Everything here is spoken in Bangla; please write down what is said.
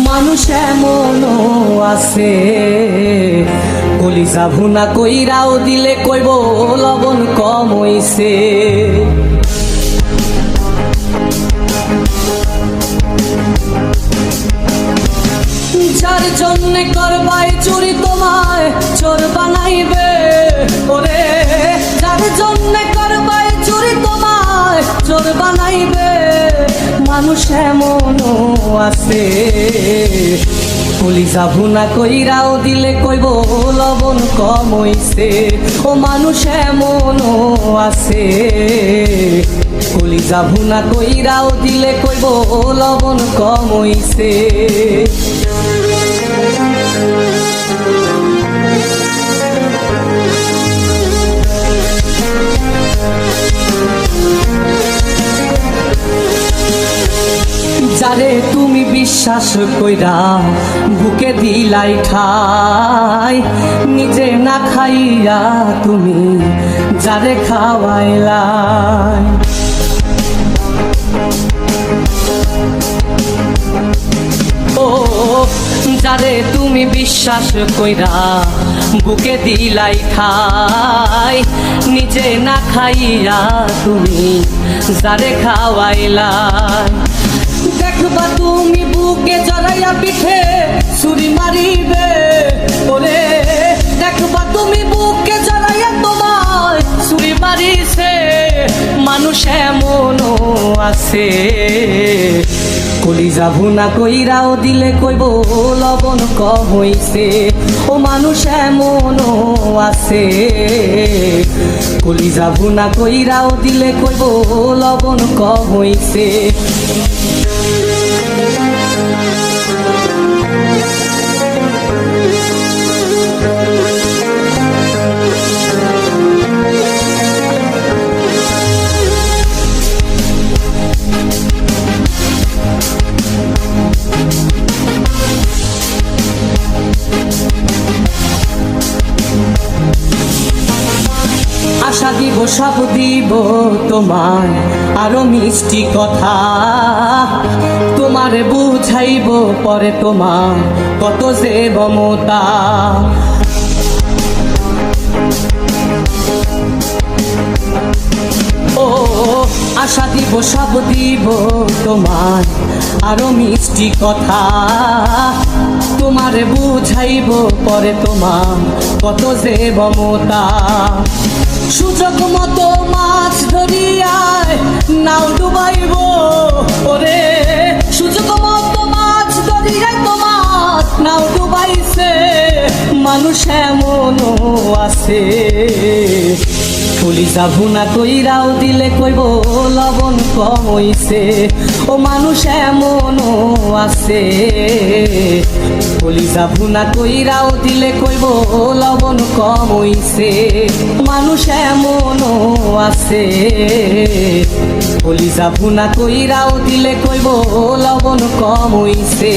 মানুষ এমনও আছে কলিজা ভুনা কইরাও দিলে কইব লবণ কম হইছে। যার জন্যে করবাই চুরি তোমায় চোর বানাইবে, ওরে যার জন্যে করবাই চুরি তোমায় চোর বানাইবে। মানুষ এমনও আছে কলিজা ভুনা কইরাও দিলে কইব লবণ কম হইছে। ও মানুষ এমনও আছে কলিজা ভুনা কইরাও দিলে কইব লবণ কম হইছে। যারে তুমি বিশ্বাস কইরা বুকে দিলাই ঠাই, নিজে না খাইয়া তুমি যারে খাওয়াইলাই। ও যারে তুমি বিশ্বাস কইরা বুকে দিলাই ঠাই, নিজে না খাইয়া তুমি যারে খাওয়াইলাই। দেখবা তুমি বুকে জড়াইয়া পিঠে ছুরি মারিবে, ওরে দেখবা তুমি বুকে জড়াইয়া তোমার ছুরি মারিছে। মানুষ এমনও আছে কলিজা ভুনা কইরাও দিলে কইব লবণ কম হইছে। ও মানুষ এমনও আছে কলিজা ভুনা কইরাও দিলে কইব লবণ কম হইছে। আশা দিব সব দিব তোমায় আরো মিষ্টি কথা, তোমারে বুঝাইব পরে তোমার কত যে মমতা। ও আশা দিব সব দিব তোমায় আরো মিষ্টি কথা, তোমারে বুঝাইব পরে তোমার কত যে মমতা। সুযোগ মতো মাছ ধরিয়ায় নাও ডুবাইব, ওরে সুযোগ মতো মাছ ধরিয়ায় তোমার নাও ডুবাইছে। মানুষ এমনও আছে কলিজা ভুনা কইরাও দিলে কইব লবণ কম হইছে। ও মানুষ এমনও আছে কলিজা ভুনা কইরাও দিলে কইব লবণ কম হইছে। মানুষ এমনও আছে কলিজা ভুনা কইরাও দিলে কইব লবণ কম হইছে।